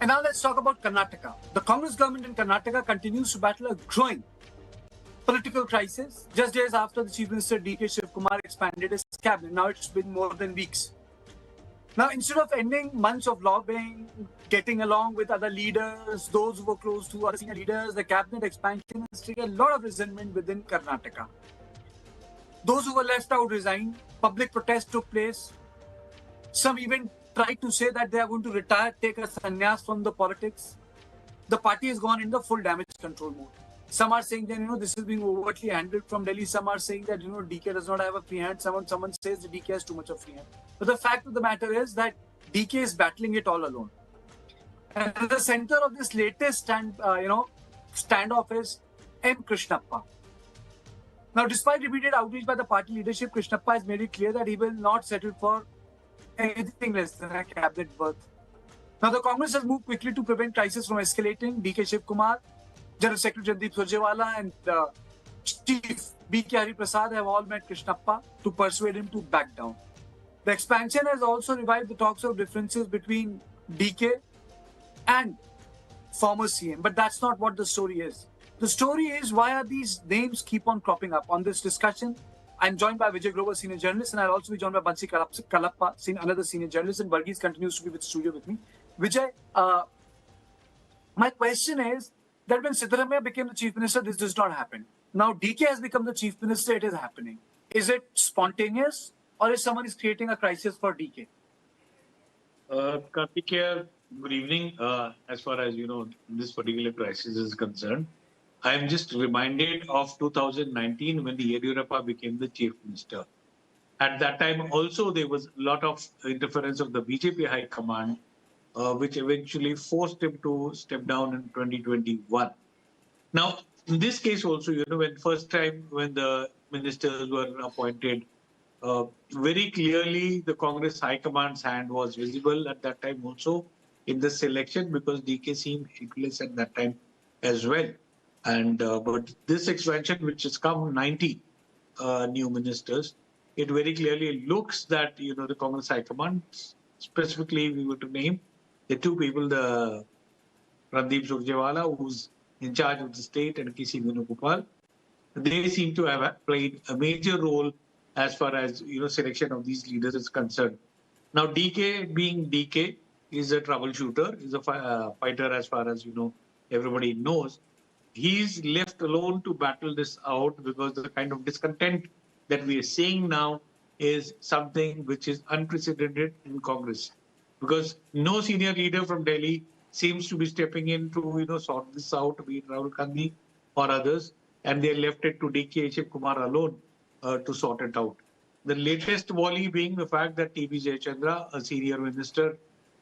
And now let's talk about Karnataka. The Congress government in Karnataka continues to battle a growing political crisis. Just days after the Chief Minister D.K. Shivakumar expanded his cabinet, now it's been more than weeks. Now, instead of ending months of lobbying, getting along with other leaders, those who were close to other senior leaders, the cabinet expansion has triggered a lot of resentment within Karnataka. Those who were left out resigned. Public protests took place. Some even tried to say that they are going to retire, take a sannyas from the politics. The party has gone into full damage control mode. Some are saying that, this is being overtly handled from Delhi. Some are saying that, DK does not have a free hand. Someone says that DK has too much of free hand. But the fact of the matter is that DK is battling it all alone. And at the center of this latest standoff is M. Krishnappa. Now, despite repeated outreach by the party leadership, Krishnappa has made it clear that he will not settle for anything less than a cabinet berth. Now, the Congress has moved quickly to prevent crisis from escalating. D.K. Shivakumar, General Secretary Randeep Surjewala and Chief B.K. Hari Prasad have all met Krishnappa to persuade him to back down. The expansion has also revived the talks of differences between D.K. and former CM. But that's not what the story is. The story is, why are these names keep on cropping up? On this discussion, I'm joined by Vijay Grover, senior journalist, and I'll also be joined by Bansi Kalappa, another senior journalist, and Varghese continues to be with studio with me. Vijay, my question is that when Siddaramaiah became the Chief Minister, this does not happen. Now DK has become the Chief Minister, it is happening. Is it spontaneous, or is someone creating a crisis for DK? Kartikeya, good evening. As far as this particular crisis is concerned, I am just reminded of 2019 when the Yediyurappa became the Chief Minister. At that time also there was a lot of interference of the BJP High Command, which eventually forced him to step down in 2021. Now, in this case also, when the ministers were appointed, very clearly the Congress High Command's hand was visible at that time also in the selection, because DK seemed helpless at that time as well. And but this expansion, which has come 90 new ministers, it very clearly looks that the Congress High Command, specifically we were to name the two people, the Randeep Surjewala, who's in charge of the state, and K.C. Venugopal, they seem to have played a major role as far as selection of these leaders is concerned. Now DK, being DK, is a troubleshooter, is a fighter, as far as everybody knows. He's left alone to battle this out, because the kind of discontent that we are seeing now is something which is unprecedented in Congress, because no senior leader from Delhi seems to be stepping in to sort this out, be it Rahul Gandhi or others, and they left it to D.K. Shivakumar alone to sort it out. The latest volley being the fact that T.B. Jayachandra, a senior minister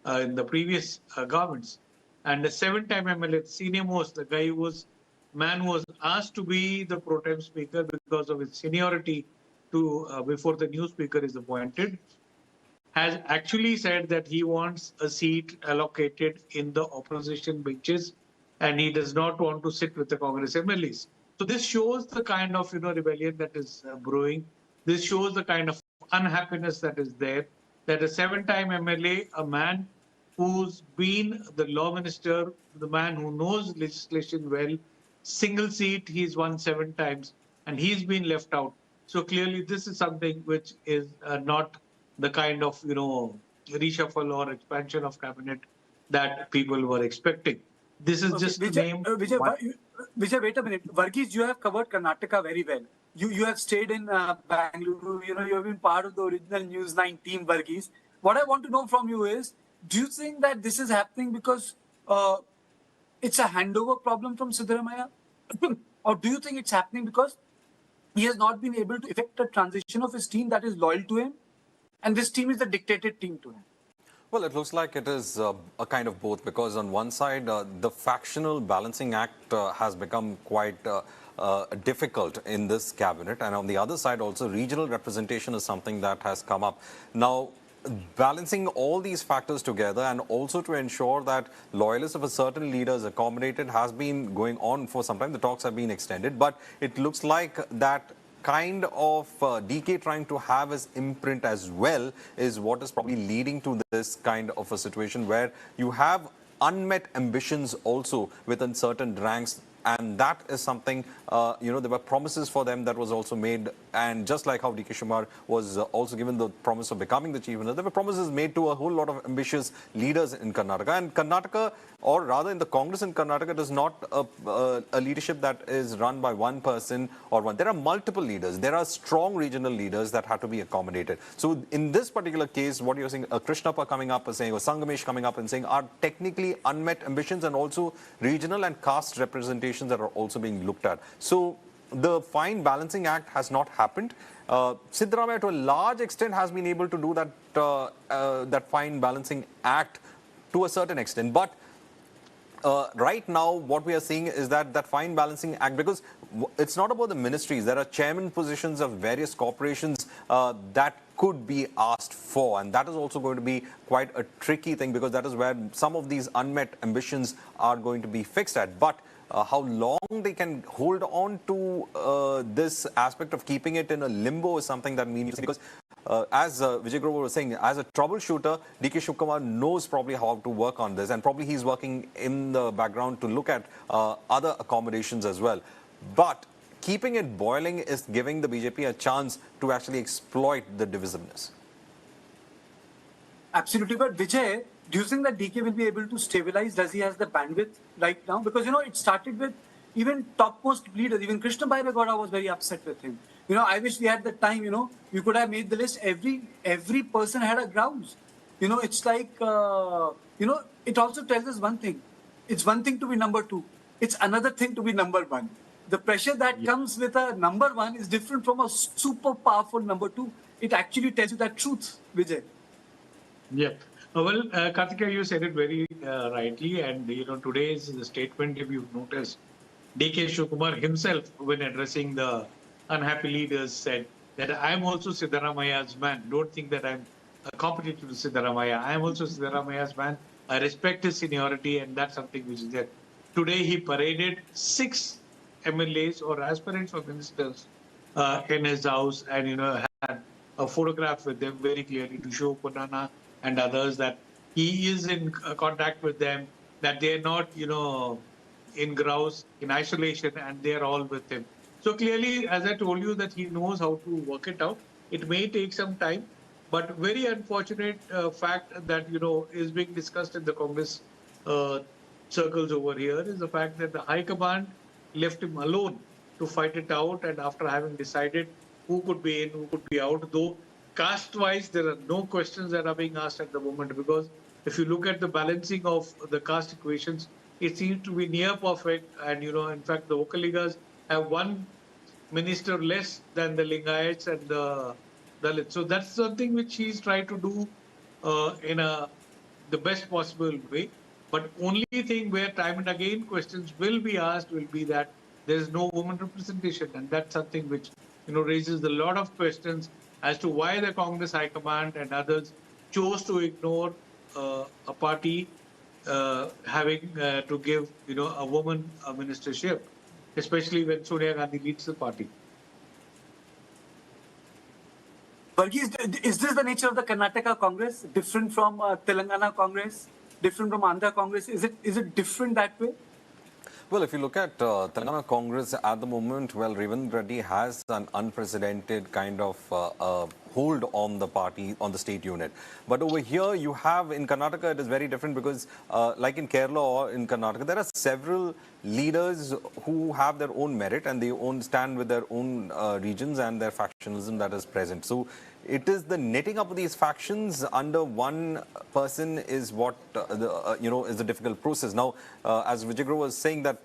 in the previous governments, and the 7-time MLA, senior most, the guy who was asked to be the pro tem speaker because of his seniority to before the new speaker is appointed, has actually said that he wants a seat allocated in the opposition benches, and he does not want to sit with the Congress MLAs. So this shows the kind of rebellion that is brewing. This shows the kind of unhappiness that is there, that a 7-time MLA, a man who's been the law minister, the man who knows legislation well, single seat, he's won 7 times, and he's been left out. So clearly this is something which is not the kind of reshuffle or expansion of cabinet that people were expecting. This is just to name. Vijay, wait a minute. Varghese, you have covered Karnataka very well. You have stayed in Bengaluru. You have been part of the original News9 team, Varghese. What I want to know from you is, do you think that this is happening because it's a handover problem from Siddaramaiah? Or do you think it's happening because he has not been able to effect a transition of his team that is loyal to him, and this team is the dictated team to him? Well, it looks like it is a kind of both, because on one side, the factional balancing act has become quite difficult in this cabinet. And on the other side, also regional representation is something that has come up. Now, balancing all these factors together, and also to ensure that loyalists of a certain leader is accommodated, has been going on for some time. The talks have been extended, but it looks like that kind of DK trying to have his imprint as well is what is probably leading to this kind of a situation where you have unmet ambitions also within certain ranks. And that is something, there were promises for them that was also made. And just like how D.K. Shivakumar was also given the promise of becoming the chief minister, there were promises made to a whole lot of ambitious leaders in Karnataka. And Karnataka, or rather in the Congress in Karnataka, it is not a leadership that is run by one person or one. There are multiple leaders. There are strong regional leaders that have to be accommodated. So in this particular case, what you're saying, Krishnappa coming up and saying, or Sangamesh coming up and saying, are technically unmet ambitions, and also regional and caste representations that are also being looked at. So the Fine Balancing Act has not happened. Siddaramaiah, to a large extent, has been able to do that Fine Balancing Act to a certain extent. But right now, what we are seeing is that Fine Balancing Act, because it's not about the ministries. There are chairman positions of various corporations that could be asked for, and that is also going to be quite a tricky thing, because that is where some of these unmet ambitions are going to be fixed at. But how long they can hold on to this aspect of keeping it in a limbo is something that we need to see, because as Vijay Grover was saying, as a troubleshooter, D.K. Shivakumar knows probably how to work on this, and probably he's working in the background to look at other accommodations as well. But keeping it boiling is giving the BJP a chance to actually exploit the divisiveness. Absolutely. But Vijay, do you think that DK will be able to stabilize? Does he have the bandwidth right now? Because, it started with even topmost leaders. Even Krishna Bairagowda was very upset with him. I wish we had the time, we could have made the list. Every person had a grounds. It's like, it also tells us one thing. It's one thing to be number two. It's another thing to be number one. The pressure that comes with a number one is different from a super powerful number two. It actually tells you that truth, Vijay. Yeah. Well, Kartika, you said it very rightly. And, today's statement, if you've noticed, D.K. Shivakumar himself, when addressing the unhappy leaders, said that I'm also Siddaramaiah's man. Don't think that I'm a competitor to Siddaramaiah. I'm also Siddaramaiah's man. I respect his seniority, and that's something which is there. Today, he paraded 6 MLAs or aspirants for ministers in his house, and, had a photograph with them very clearly to show Punana and others that he is in contact with them, that they're not, in grouse, in isolation, and they're all with him. So clearly, as I told you, that he knows how to work it out. It may take some time, but very unfortunate fact that, is being discussed in the Congress circles over here is the fact that the High Command left him alone to fight it out, and after having decided who could be in, who could be out, though caste-wise, there are no questions that are being asked at the moment, because if you look at the balancing of the caste equations, it seems to be near perfect. And, in fact, the Okaligas have one minister less than the Lingayats and the Dalits. So that's something which he's trying to do in the best possible way. But only thing where time and again questions will be asked will be that there is no woman representation. And that's something which, raises a lot of questions as to why the Congress High Command and others chose to ignore a party having to give, a woman a ministership, especially when Sonia Gandhi leads the party. Varghese, is this the nature of the Karnataka Congress? Different from Telangana Congress? Different from Andhra Congress? Is it different that way? Well, if you look at Telangana Congress at the moment, well, Revanth Reddy has an unprecedented kind of hold on the party, on the state unit. But over here, you have, in Karnataka, it is very different, because like in Kerala or in Karnataka, there are several leaders who have their own merit, and they stand with their own regions and their factionalism that is present. So it is the netting up of these factions under one person is what, is the difficult process. Now, as Vijay Grover was saying that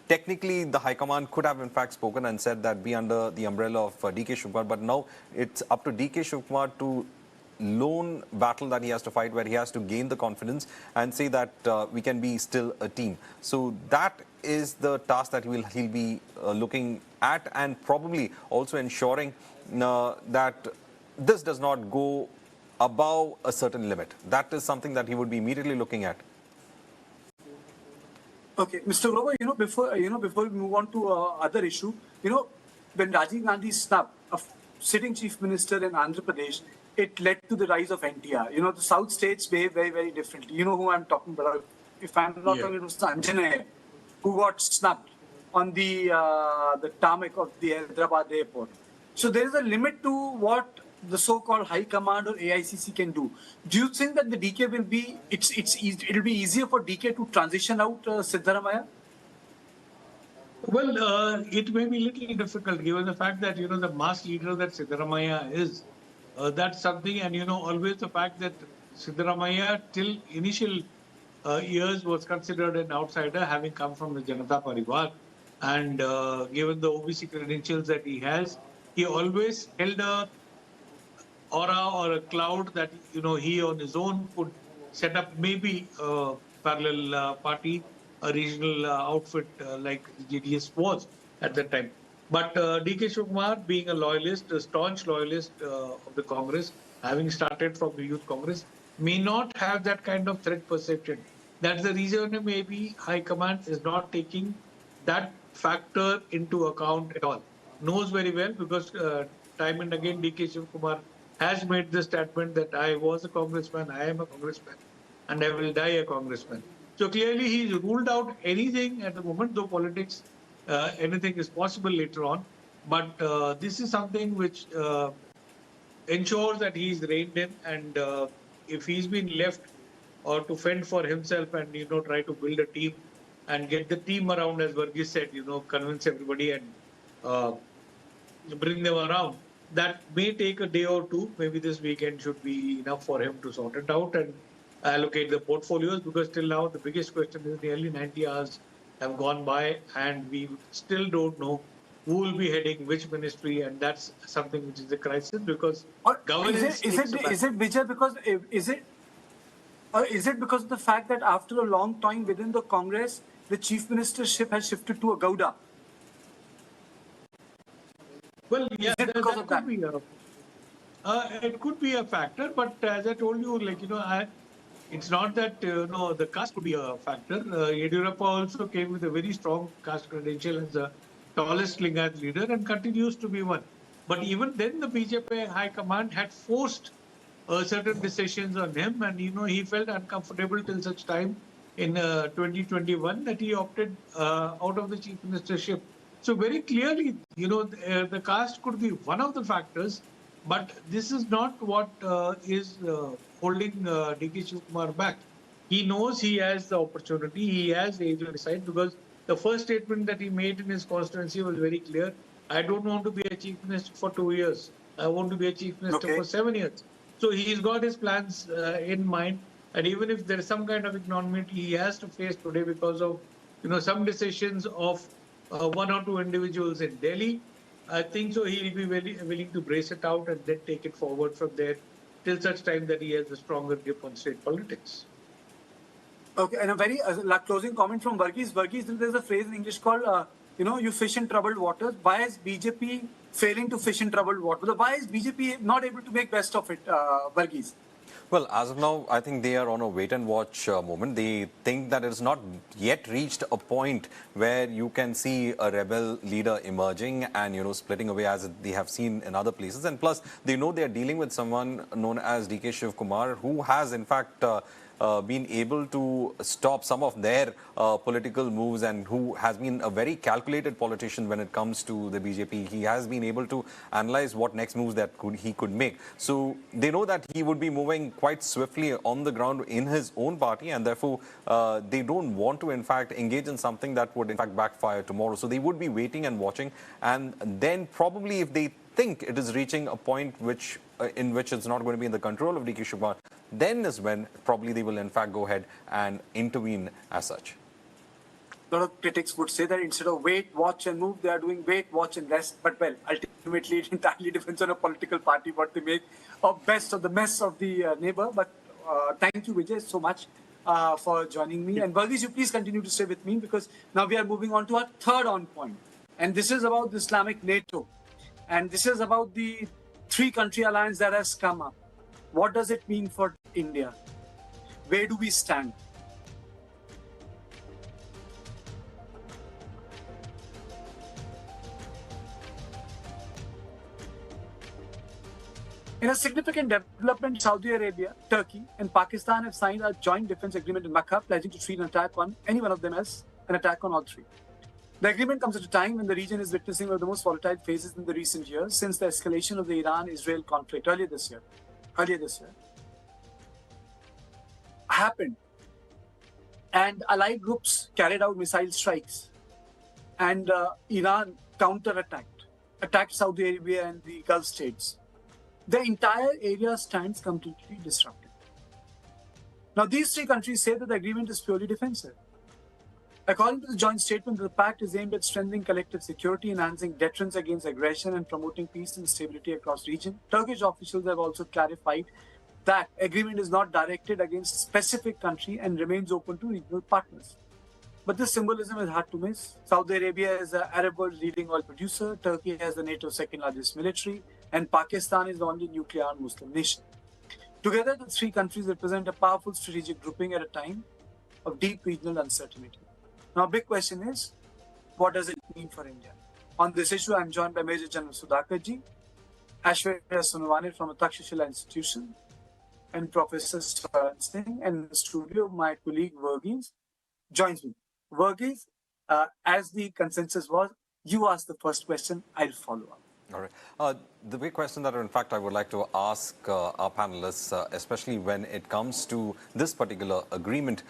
technically the High Command could have in fact spoken and said that be under the umbrella of D.K. Shivakumar, but now it's up to D.K. Shivakumar to lone battle that he has to fight, where he has to gain the confidence and say that we can be still a team. So that is the task that he'll be looking at, and probably also ensuring that this does not go above a certain limit. That is something that he would be immediately looking at. Okay, Mr. Grover, before we move on to other issue, when Rajiv Gandhi snubbed a sitting chief minister in Andhra Pradesh, it led to the rise of NTR. The South states behave very, very differently. You know who I'm talking about. if I'm not wrong, it was Anjaney, who got snubbed on the tarmac of the Hyderabad airport. So there is a limit to what the so-called High Command or AICC can do. Do you think that the DK will be, it'll be easier for DK to transition out Siddaramaiah? Well, it may be a little difficult given the fact that, the mass leader that Siddaramaiah is. That's something, and, always the fact that Siddaramaiah till initial years was considered an outsider, having come from the Janata Parivar. And given the OBC credentials that he has, he always held a aura or a cloud that, he on his own could set up maybe a parallel party, a regional outfit like the JDS was at that time. But D.K. Shivakumar, being a loyalist, a staunch loyalist of the Congress, having started from the Youth Congress, may not have that kind of threat perception. That's the reason maybe High Command is not taking that factor into account at all. Knows very well because time and again D.K. Shivakumar has made the statement that I was a congressman, I am a congressman, and I will die a congressman. So clearly he's ruled out anything at the moment, though politics, anything is possible later on. But this is something which ensures that he's reined in, and if he's been left or to fend for himself and, try to build a team and get the team around, as Varghese said, convince everybody and bring them around, that may take a day or two. Maybe this weekend should be enough for him to sort it out and allocate the portfolios, because till now the biggest question is nearly 90 hours have gone by and we still don't know who will be heading which ministry, and that's something which is a crisis because governance is it Vijay, because is it because of the fact that after a long time within the Congress, the chief ministership has shifted to a Gowda? Well, yeah, that could be it could be a factor, but as I told you, it's not that, the caste could be a factor. Yediyurappa also came with a very strong caste credential as the tallest Lingayat leader and continues to be one. But even then, the BJP High Command had forced certain decisions on him, and, he felt uncomfortable till such time in 2021 that he opted out of the chief ministership. So very clearly, the caste could be one of the factors, but this is not what is holding D.K. Shivakumar back. He knows he has the opportunity, he has the age to decide, because the first statement that he made in his constituency was very clear. I don't want to be a chief minister for 2 years. I want to be a chief minister for 7 years. So he's got his plans in mind. And even if there is some kind of ignominy he has to face today because of, some decisions of one or two individuals in Delhi, I think so he'll be willing to brace it out and then take it forward from there till such time that he has a stronger grip on state politics. Okay, and a very closing comment from Varghese. Varghese, there's a phrase in English called, you fish in troubled waters. Why is BJP failing to fish in troubled waters? Why is BJP not able to make best of it, Varghese? Well, as of now, I think they are on a wait-and-watch moment. They think that it has not yet reached a point where you can see a rebel leader emerging and, splitting away as they have seen in other places. And plus, they know they are dealing with someone known as D.K. Shivakumar, who has, in fact, been able to stop some of their political moves and who has been a very calculated politician when it comes to the BJP. He has been able to analyze what next moves that he could make. So they know that he would be moving quite swiftly on the ground in his own party, and therefore they don't want to in fact engage in something that would in fact backfire tomorrow. So they would be waiting and watching, and then probably if they think it is reaching a point in which it's not going to be in the control of D.K. Shivakumar, then is when probably they will in fact go ahead and intervene as such. A lot of critics would say that instead of wait, watch and move, they are doing wait, watch and rest. But well, ultimately it entirely depends on a political party what they make of best of the mess of the neighbor. But thank you, Vijay, so much for joining me. And Varghese, you please continue to stay with me, because now we are moving on to our third on point. And this is about the Islamic NATO. And this is about the three-country alliance that has come up. What does it mean for India? Where do we stand? In a significant development, Saudi Arabia, Turkey, and Pakistan have signed a joint defense agreement in Makkah, pledging to treat an attack on any one of them as an attack on all three. The agreement comes at a time when the region is witnessing one of the most volatile phases in the recent years since the escalation of the Iran-Israel conflict earlier this year, happened. And allied groups carried out missile strikes, and Iran attacked Saudi Arabia and the Gulf states. The entire area stands completely disrupted. Now, these three countries say that the agreement is purely defensive. According to the joint statement, the pact is aimed at strengthening collective security, enhancing deterrence against aggression, and promoting peace and stability across the region. Turkish officials have also clarified that agreement is not directed against a specific country and remains open to regional partners. But this symbolism is hard to miss. Saudi Arabia is the Arab world's leading oil producer, Turkey has the NATO's second largest military, and Pakistan is the only nuclear Muslim nation. Together, the three countries represent a powerful strategic grouping at a time of deep regional uncertainty. Now, big question is, what does it mean for India? On this issue, I'm joined by Major General Sudhakarji, Aishwarya Sonawani from the Takshashila Institution, and Professor Singh, and in the studio, my colleague Verghese joins me. Verghese, as the consensus was, you ask the first question, I'll follow up. All right. The big question that, in fact, I would like to ask our panelists, especially when it comes to this particular agreement,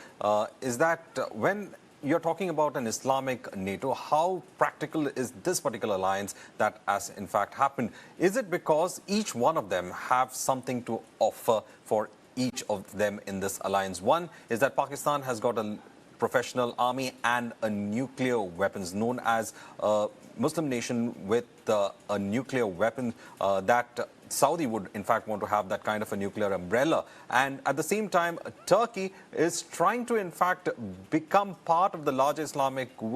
is that when you're talking about an Islamic NATO, how practical is this particular alliance that has in fact happened? Is it because each one of them have something to offer for each of them in this alliance? One is that Pakistan has got a professional army and a nuclear weapons, known as a Muslim nation with a nuclear weapon that Saudi would in fact want to have that kind of a nuclear umbrella. And at the same time, Turkey is trying to in fact become part of the larger Islamic